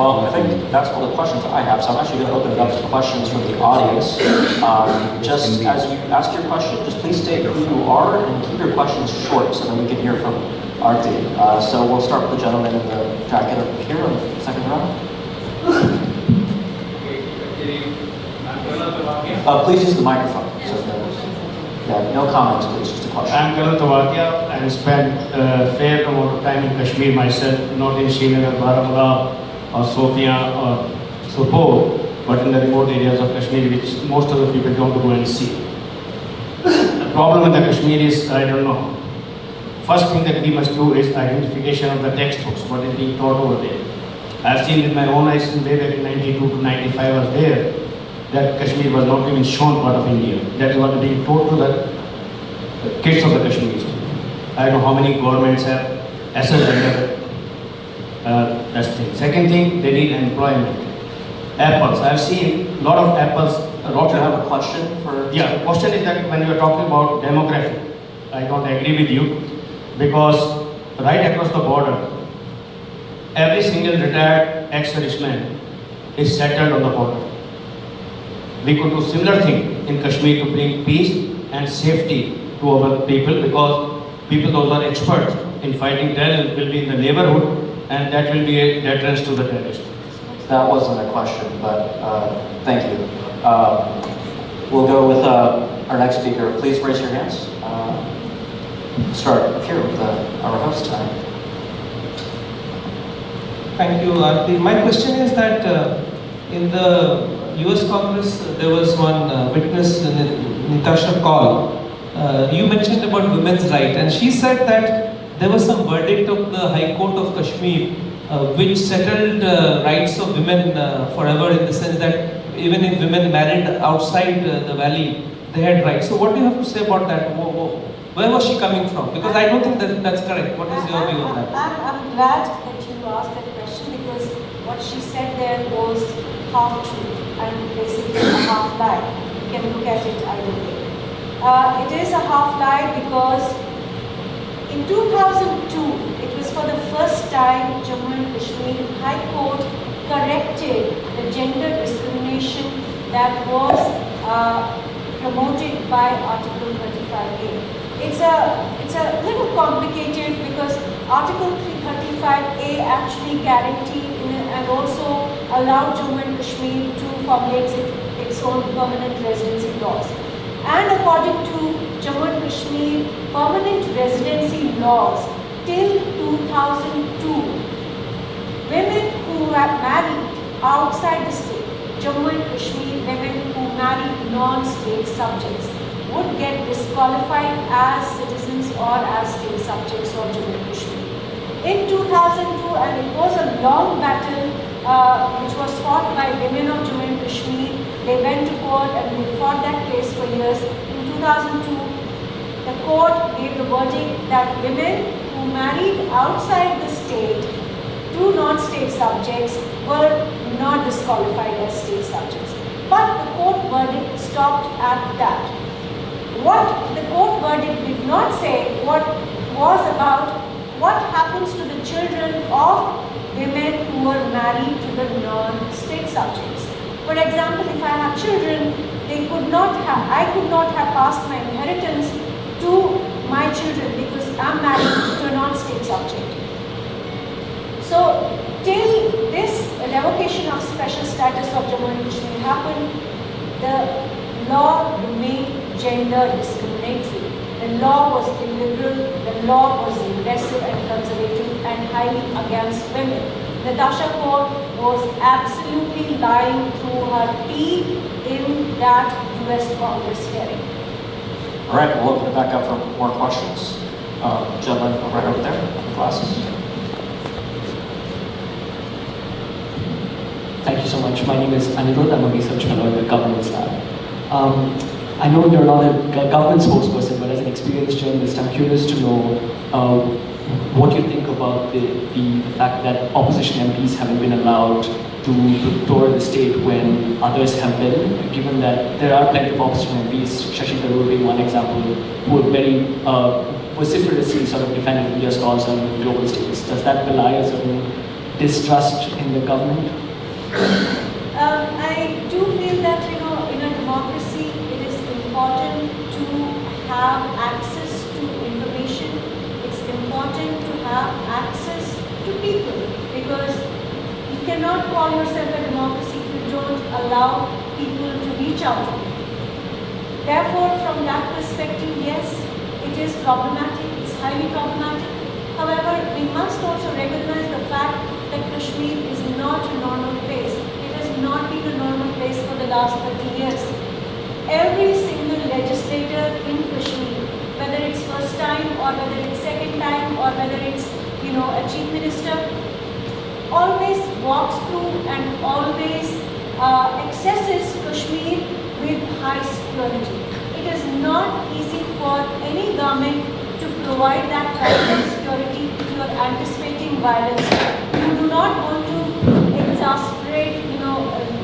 Well, I think that's all the questions I have, so I'm actually going to open it up to questions from the audience. Just as you ask your question, just please state who you are and keep your questions short so that we can hear from Aarti. So we'll start with the gentleman in the jacket up here on the second row. Please use the microphone. No comments, please, just a question. I'm Karan Tawakia. I spent a fair amount of time in Kashmir myself, not in Srinagar, Baramulla, or Sofia, or Sopore, but in the remote areas of Kashmir, which most of the people don't go and see. The problem in the Kashmir is, I don't know. First thing that we must do is identification of the textbooks, what is being taught over there. I've seen with my own eyes way back in 92 to 95 I was there, that Kashmir was not even shown part of India. That is what is being taught to the kids of the Kashmiris. I don't know how many governments have assessed that's the thing. Second thing, they need employment. Apples. I've seen a lot of apples. Do you have a question for? Yeah, the question is that when you are talking about demography, I don't agree with you because right across the border, every single retired ex-serviceman is settled on the border. We could do similar thing in Kashmir to bring peace and safety to our people because people those are experts in fighting terrorism will be in the neighborhood and that will be a deterrence to the terrorists. That wasn't a question, but thank you. We'll go with our next speaker. Please raise your hands. Start up here with our host tonight. Thank you, Aarti. My question is that in the US Congress, there was one witness, Natasha Call. You mentioned about women's rights, and she said that there was some verdict of the High Court of Kashmir which settled rights of women forever, in the sense that even if women married outside the valley, they had rights. So what do you have to say about that? Where was she coming from? Because I don't think that that's correct. What is your view on that? I'm glad that you asked that question because what she said there was half truth and basically a half lie. You can look at it either way. It is a half lie because in 2002, it was for the first time Jammu and Kashmir High Court corrected the gender discrimination that was promoted by Article 35A. It's a little complicated because Article 35A actually guaranteed and also allowed Jammu and Kashmir to formulate its own permanent residency laws. And according to Jammu and Kashmir permanent residency laws till 2002, women who have married outside the state, Jammu and Kashmir women who married non-state subjects would get disqualified as citizens or as state subjects of Jammu and Kashmir. In 2002, and it was a long battle which was fought by women of Jammu and Kashmir. They went to court and they fought that case for years. In 2002, the court gave the verdict that women who married outside the state to non-state subjects were not disqualified as state subjects. But the court verdict stopped at that. What the court verdict did not say was about what happens to the children of women who were married to the non-state subjects. For example, if I have children, I could not have passed my inheritance to my children because I'm married to a non-state subject. So, till this revocation of special status of Jammu and Kashmir happened, the law remained gender discriminatory. The law was illiberal, the law was regressive and conservative and highly against women. Natasha Kaur was absolutely lying through her teeth in that US Congress hearing. All right, we'll open it back up for more questions. Gentleman right over there, with glasses. Thank you so much. My name is Anirudh. I'm a research fellow at the Governance Lab. I know you're not a government spokesperson, but as an experienced journalist, I'm curious to know what you think about the fact that opposition MPs haven't been allowed to tour the state when others have been, given that there are plenty of opposition MPs, Shashi Tharoor being one example, who are very vociferously sort of defended India's cause on global stages. Does that belie a certain distrust in the government? I do feel that, you know, in a democracy, it is important to have access to information. It's important to have access to people, because you cannot call yourself a democracy if you don't allow people to reach out to you. Therefore, from that perspective, yes, it is problematic, it's highly problematic. However, we must also recognize the fact that Kashmir is not a normal place. It has not been a normal place for the last 30 years. Every single legislator in Kashmir, whether it's first time or whether it's second time or whether it's, you know, a chief minister, always walks through and always accesses Kashmir with high security. It is not easy for any government to provide that kind of security if you are anticipating violence. You do not want to exasperate, you know,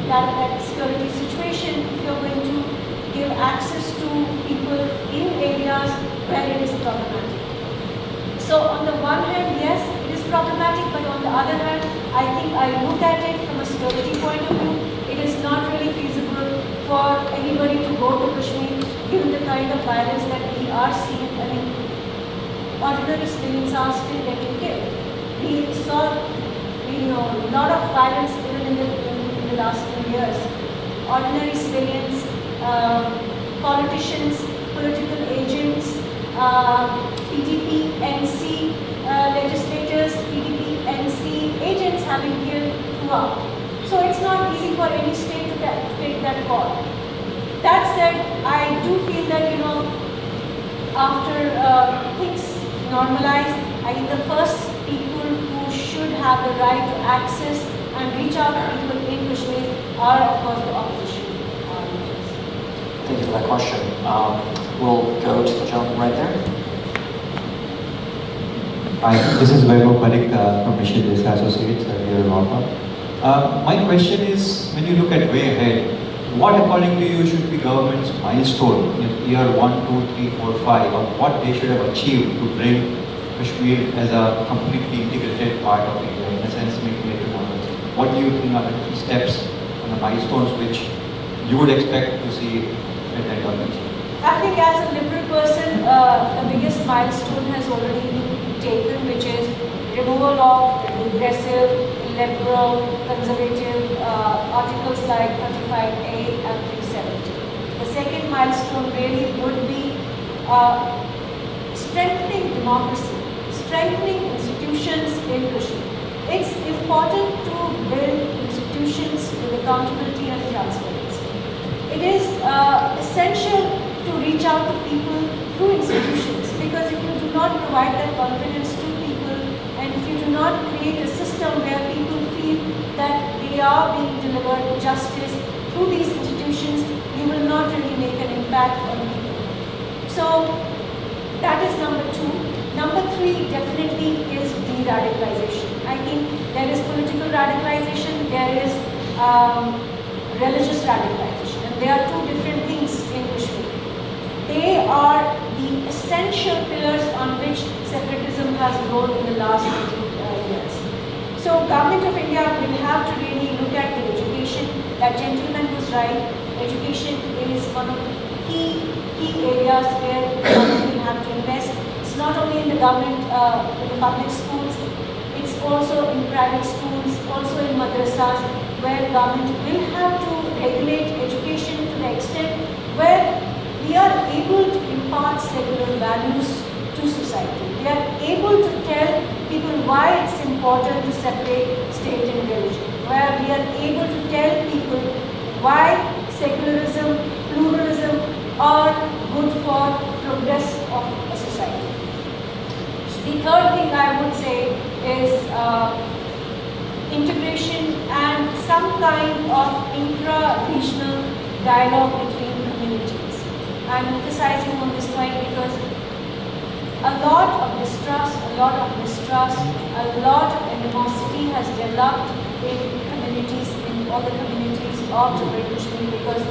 that security situation if you are going to give access to people in areas where it is problematic. So on the one hand, yes, it is problematic, but on the other hand, I think I look at it from a security point of view. It is not really feasible for anybody to go to Kashmir given the kind of violence that we are seeing. I mean, ordinary civilians are still getting killed. We saw, you know, a lot of violence even in the last few years. Ordinary civilians, politicians, political agents, PDP, NC legislators, PDP, NC agents have been killed throughout. So it's not easy for any state to take that call. That said, I do feel that, you know, after things normalize, I think the first people who should have the right to access and reach out to people in Kashmir are, of course, the opposition. Thank you for that question. We'll go to the gentleman right there. Hi, this is Vaibhav Parik from Mission Desa Associates here in Malta. My question is, when you look at way ahead, what according to you should be government's milestone in year 1, 2, 3, 4, 5, or what they should have achieved to bring Kashmir as a completely integrated part of India, in a sense, making it models? What do you think are the key steps and the milestones which you would expect to see at that government? I think as a liberal person, the biggest milestone has already been taken, which is removal of regressive, liberal, conservative articles like 35A and 370. The second milestone really would be strengthening democracy, strengthening institutions in Kashmir. It's important to build institutions with accountability and transparency. It is essential to reach out to people through institutions, because if you do not provide that confidence to people and if you do not create a system where people feel that they are being delivered justice through these institutions, you will not really make an impact on people. So that is number 2. Number 3 definitely is de-radicalization. I think there is political radicalization, there is religious radicalization, and there are two different things in Kashmir. They are the essential pillars on which separatism has grown in the last 20 years. So Government of India will have to really look at the education. That gentleman was right. Education is one of the key areas where the government will have to invest. It's not only in the government, in the public schools, it's also in private schools, also in madrasas, where government will have to regulate education to the extent where we are able to impart secular values to society. We are able to tell people why it's important to separate state and religion. Where we are able to tell people why secularism, pluralism are good for progress of a society. The third thing I would say is integration and some kind of intra-regional dialogue between communities. I'm emphasizing on this point because a lot of distrust, a lot of mistrust, a lot of animosity has developed in communities, in all the communities of Jammu and Kashmir, because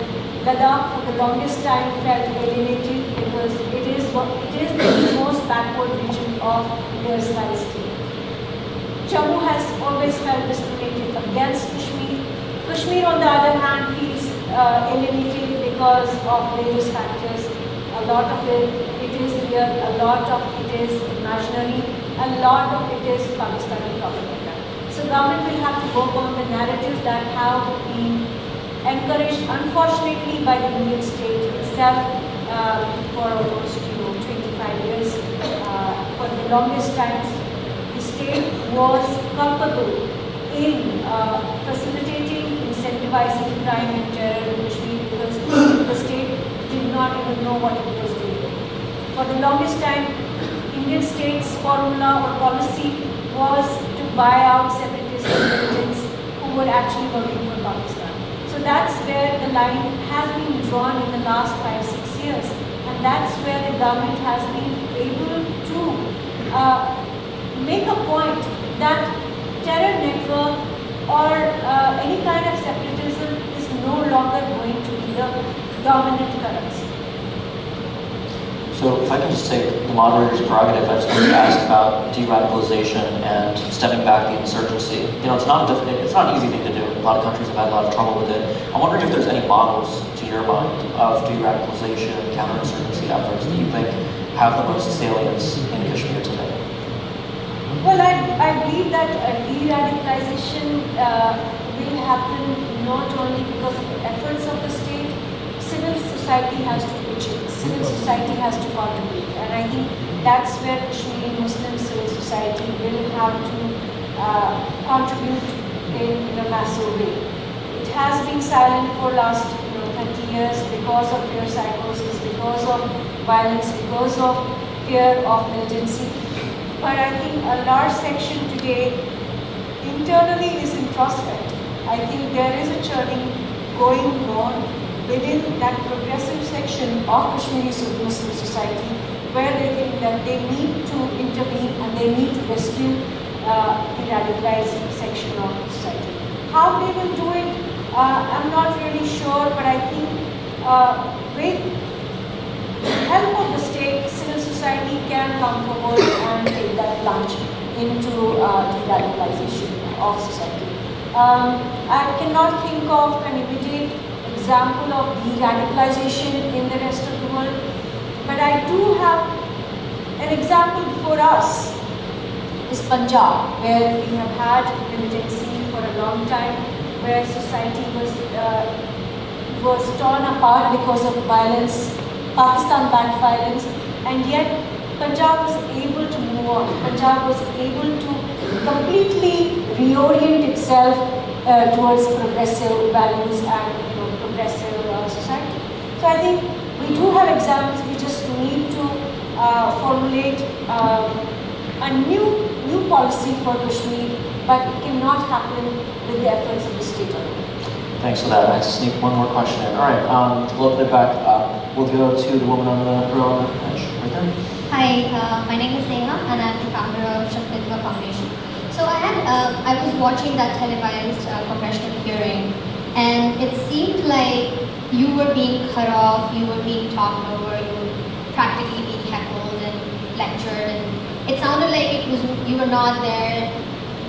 Ladakh for the longest time felt alienated because it is the most backward region of their style state. Jammu has always felt discriminated against Kashmir. Kashmir, on the other hand, feels alienated because of various factors. A lot of it is real, a lot of it is imaginary, a lot of it is Pakistani propaganda. So government will have to work on the narratives that have been encouraged, unfortunately, by the Indian state itself for almost 25 years. For the longest times, the state was culpable in facilitating, incentivizing crime and terror in Kashmir because the state did not even know what it was doing. For the longest time, Indian state's formula or policy was to buy out separatist militants who were actually working for Pakistan. So that's where the line has been drawn in the last 5-6 years, and that's where the government has been able to make a point that terror network or any kind of separatism is no longer going to be the dominant currency. So if I can just take the moderator's prerogative, I just wanted to ask about de-radicalization and stepping back the insurgency. It's not an easy thing to do. A lot of countries have had a lot of trouble with it. I'm wondering if there's any models, to your mind, of de-radicalization, counterinsurgency efforts that you think have the most salience in Kashmir today. Well, I believe that de-radicalization will happen not only because of the efforts of the state. Civil society has to pitch in. Civil society has to contribute, and I think that's where Kashmiri Muslim civil society will have to contribute in a massive way. It has been silent for last 30 years because of fear psychosis, because of violence, because of fear of militancy. But I think a large section today internally is introspect. I think there is a churning going on within that progressive section of Kashmiri Muslim society where they think that they need to intervene and they need to rescue the radicalized section of society. How they will do it, I'm not really sure, but I think with the help of the state, civil society can come forward and take that plunge into de-radicalization of society. I cannot think of an immediate example of de-radicalization in the rest of the world, but I do have an example before us, is Punjab, where we have had militancy for a long time, where society was torn apart because of violence, Pakistan-backed violence, and yet Punjab was able to move on. Punjab was able to completely reorient itself towards progressive values and progressive society. So I think we do have examples. We just need to formulate a new policy for Kashmir, but it cannot happen with the efforts of the state alone. Thanks for that. Let's sneak one more question in. All right, we'll open it back. We'll go to the woman on the row on the bench, right there. Hi, my name is Neha, and I'm the founder of Shakti Foundation. So I was watching that televised congressional hearing, and it seemed like you were being cut off, you were being talked over, you were practically being heckled and lectured, and it sounded like you were not there,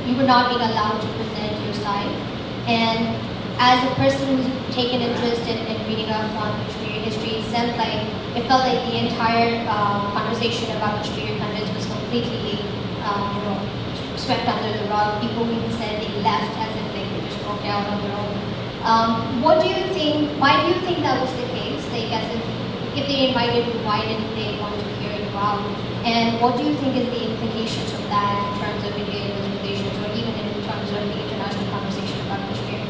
you were not being allowed to present your side. And as a person who's taken interest in reading up on Kashmiri history, it felt like the entire conversation about Kashmiri Pandits was completely, swept under the rug. People even said they left as if they just broke out on their own. What do you think? Why do you think that was the case? Like, as if they invited you, why didn't they want to hear you out? And what do you think is the implications of that in terms of Indian relations, or even in terms of the international conversation about Kashmir?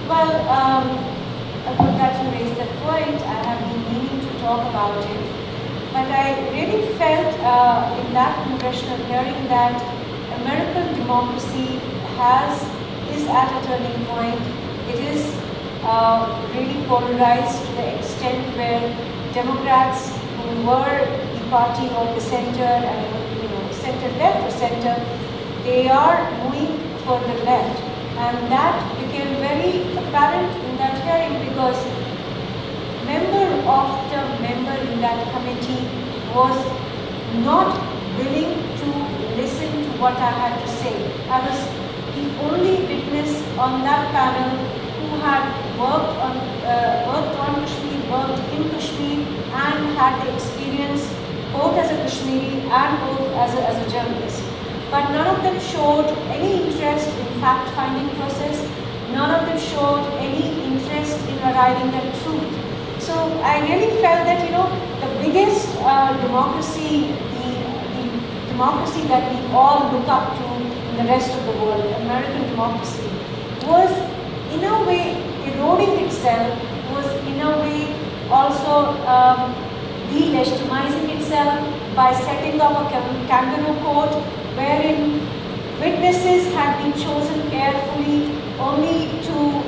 Well, I'm glad you raised that point. I have been meaning to talk about it. But I really felt in that congressional hearing that American democracy is at a turning point. It is really polarized to the extent where Democrats who were the party of the center and center left or center, they are moving further left. And that became very apparent in that hearing because member after member in that committee was not willing to listen to what I had to say. I was the only witness on that panel who had worked on Kashmir, worked in Kashmir, and had the experience both as a Kashmiri and both as a journalist. But none of them showed any interest in fact-finding process. None of them showed any interest in arriving at truth. So I really felt that, the biggest democracy, the democracy that we all look up to in the rest of the world, American democracy, was in a way eroding itself, was in a way also delegitimizing itself by setting up a kangaroo court wherein witnesses had been chosen carefully only to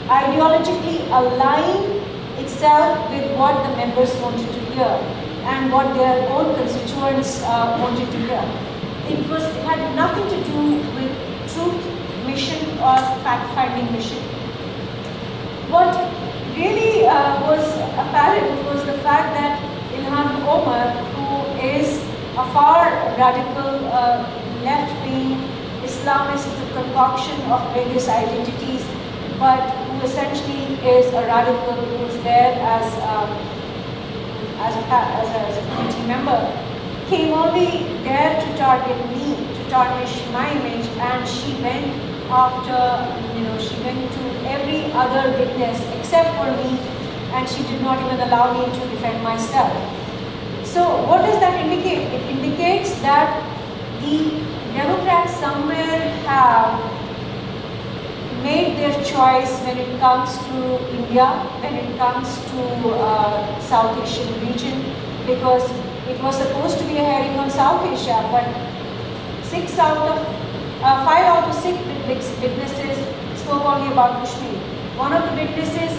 ideologically align itself with what the members wanted to hear and what their own constituents wanted to hear. It had nothing to do with truth mission or fact-finding mission. What really was apparent was the fact that Ilhan Omar, who is a far radical left-wing Islamist, the concoction of various identities, but who essentially is a radical who is there as a committee member, came only there to target me, to tarnish my image, and she went after, she went to every other witness except for me, and she did not even allow me to defend myself. So what does that indicate? It indicates that the Democrats somewhere have made their choice when it comes to India, when it comes to South Asian region, because it was supposed to be a hearing on South Asia, but 5 out of 6 witnesses spoke only about Kashmir. One of the witnesses,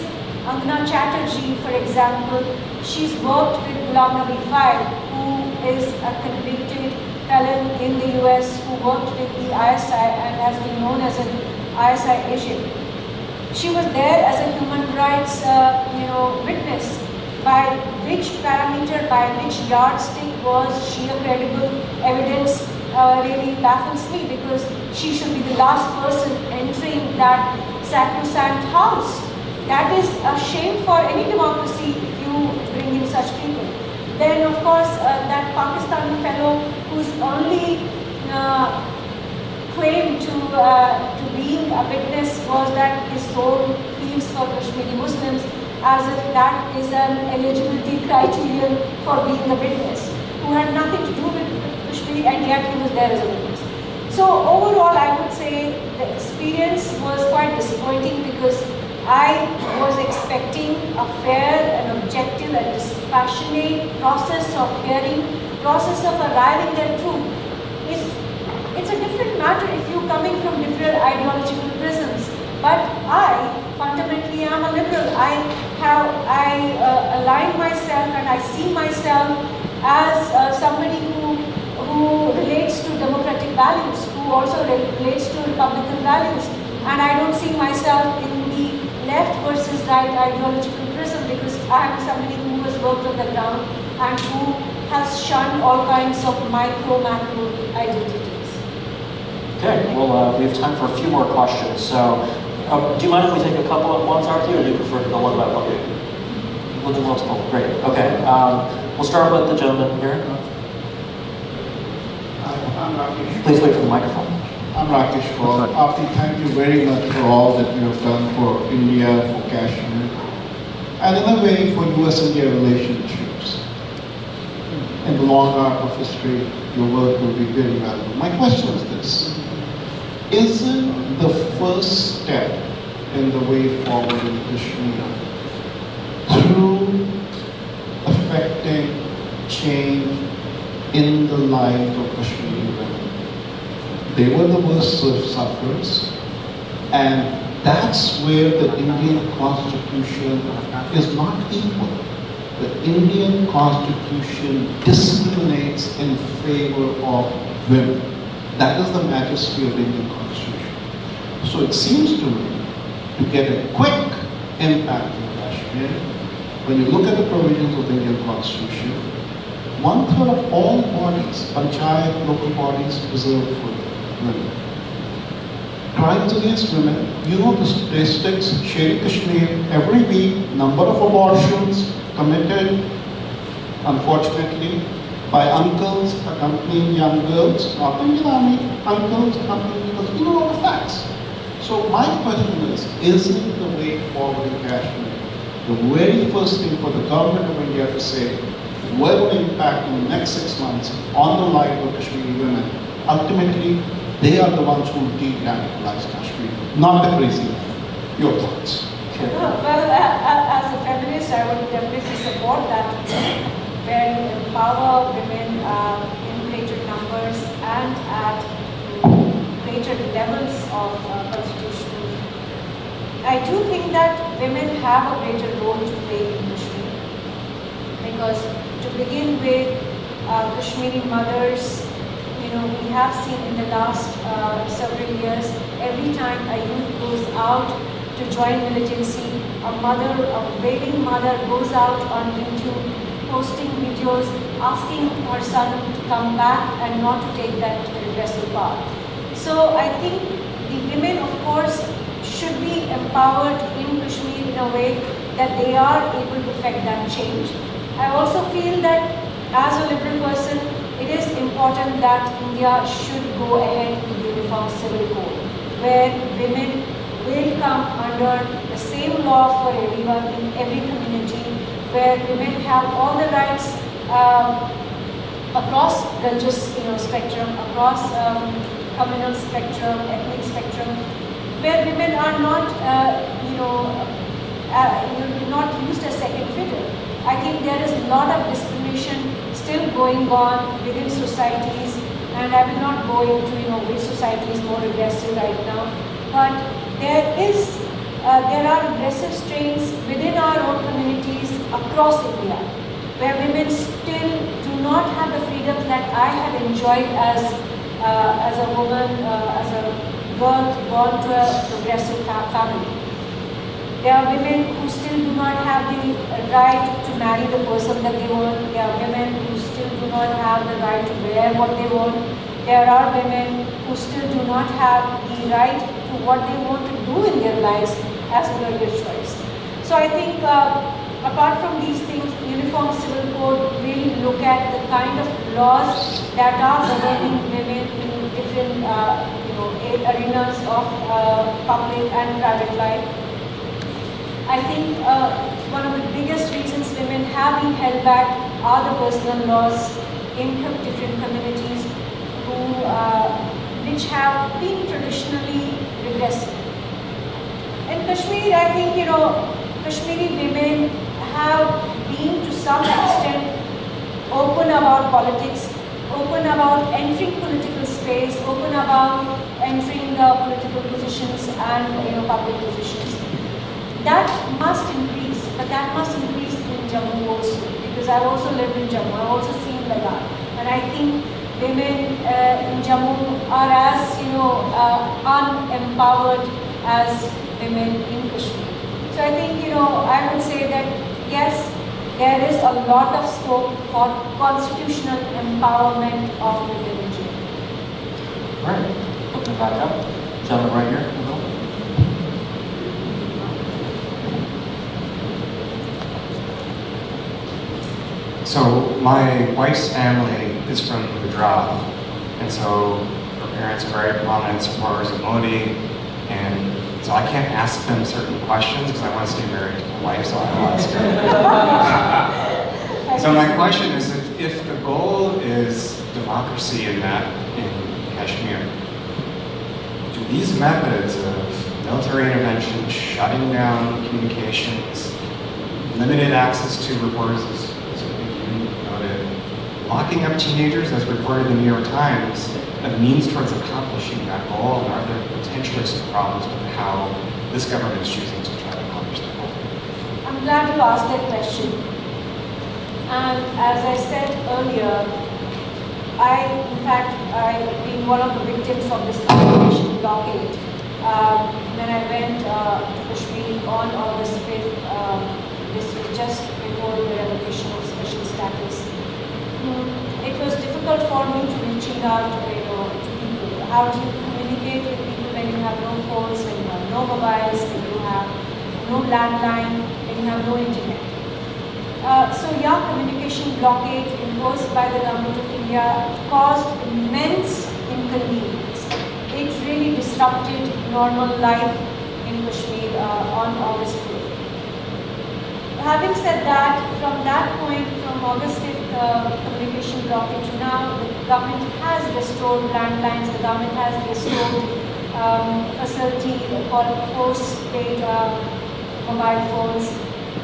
Angana Chatterjee, for example, she's worked with Ghulam Nabi Fayed, who is a convicted felon in the US, who worked with the ISI and has been known as an ISI agent. She was there as a human rights, witness. By which parameter, by which yardstick was she a credible evidence really baffles me, because she should be the last person entering that sacrosanct house. That is a shame for any democracy if you bring in such people. Then, of course, that Pakistani fellow whose only claim to being a witness was that his soul feels for Kashmiri Muslims, as if that is an eligibility criterion for being a witness, who had nothing to do with Kashmir, and yet he was there as a witness. So overall, I would say the experience was quite disappointing, because I was expecting a fair and objective and dispassionate process of hearing, process of arriving at truth. It's a different matter if you're coming from different ideological prisms. But I fundamentally am a liberal. I align myself and I see myself as somebody who relates to democratic values, who also relates to Republican values. And I don't see myself in the left versus right ideological prism, because I am somebody who has worked on the ground and who has shunned all kinds of macro identities. Okay, well, we have time for a few more questions. So, do you mind if we take a couple at once, Aarti, or do you prefer to go one by one? We'll do multiple. Great. Okay. We'll start with the gentleman here. I'm Rakesh. Please wait for the microphone. I'm Rakesh. Aarti, thank you very much for all that you have done for India, for Kashmir, and in a way for US-India relationships. In the long arc of history, your work will be very valuable. My question is this: isn't the first step in the way forward in Kashmir through affecting change in the life of Kashmiri women? They were the worst sufferers, and that's where the Indian Constitution is not equal. The Indian Constitution discriminates in favor of women. That is the majesty of the Indian Constitution. So it seems to me, to get a quick impact in Kashmir, when you look at the provisions of the Indian Constitution, 1/3 of all bodies, panchayat, local bodies, reserved for women. Crimes against women, you know the statistics, Sher Kashmir, every week, number of abortions committed, unfortunately, by uncles accompanying young girls, not Indian Army, uncles accompanying girls, you know all the facts. So my question is, isn't the way forward in Kashmir the very first thing for the government of India to say, we're going to impact in the next 6 months on the life of Kashmiri women? Ultimately, they are the ones who de-radicalize Kashmir, not the crazy men. Your thoughts? Well, as a feminist, I would definitely support that, where you empower women in greater numbers and at greater levels of constitutional. I do think that women have a greater role to play in Kashmir, because to begin with, Kashmiri mothers, we have seen in the last several years, every time a youth goes out to join militancy, a waiting mother goes out on YouTube, posting videos, asking her son to come back and not to take that regressive path. So I think the women, of course, should be empowered in Kashmir in a way that they are able to affect that change. I also feel that as a liberal person, it is important that India should go ahead with the Uniform Civil Code, where women will come under the same law for everyone in every community, where women have all the rights across religious spectrum, across communal spectrum, ethnic spectrum, where women are not not used as second fiddle. I think there is a lot of discrimination still going on within societies, and I will not go into which society is more aggressive right now, but there are aggressive strains within our own communities across India, where women still do not have the freedom that I have enjoyed as a woman, as a girl born to a progressive family. There are women who still do not have the right to marry the person that they want. There are women who still do not have the right to wear what they want. There are women who still do not have the right to what they want to do in their lives as a career choice. So I think apart from these things, Uniform Civil Code will look at the kind of laws that are governing women in different arenas of public and private life. I think one of the biggest reasons women have been held back are the personal laws in different communities which have been traditionally regressive. In Kashmir, I think Kashmiri women have been to some extent open about politics, open about entering political space, open about entering political positions and public positions. That must increase, but that must increase in Jammu also, because I've also lived in Jammu, I've also seen Ladakh, and I think women in Jammu are as unempowered as women in Kashmir. So I think I would say that yes, there is a lot of scope for constitutional empowerment of women in Jammu. Right, looking back up, gentleman right here. So my wife's family is from Gujarat, and so her parents are very prominent supporters of Modi, and so I can't ask them certain questions because I want to stay married to my wife, so I will ask her. So my question is, if the goal is democracy in Kashmir, do these methods of military intervention, shutting down communications, limited access to reporters, locking up teenagers, as reported in the New York Times, a means towards accomplishing that goal? And are there potentially some problems with how this government is choosing to try to accomplish that goal? I'm glad you asked that question. And as I said earlier, I've been one of the victims of this communication blockade. When I went to Kashmir on August 5th, this was just before the revocation of special status. it was difficult for me to reaching out to people. How do you communicate with people when you have no phones, when you have no mobiles, when you have no landline, when you have no internet? So communication blockade imposed by the government of India caused immense inconvenience. It really disrupted normal life in Kashmir on August 5th. Having said that, from that point, from August 5th communication blockade to now, the government has restored landlines, the government has restored facility called postpaid mobile phones.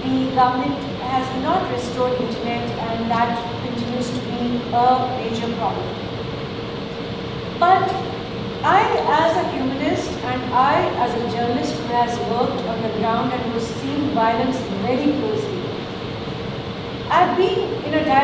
The government has not restored internet, and that continues to be a major problem. But I, as a humanist, and I, as a journalist who has worked on the ground and who's seen violence very closely, I've been in a dialogue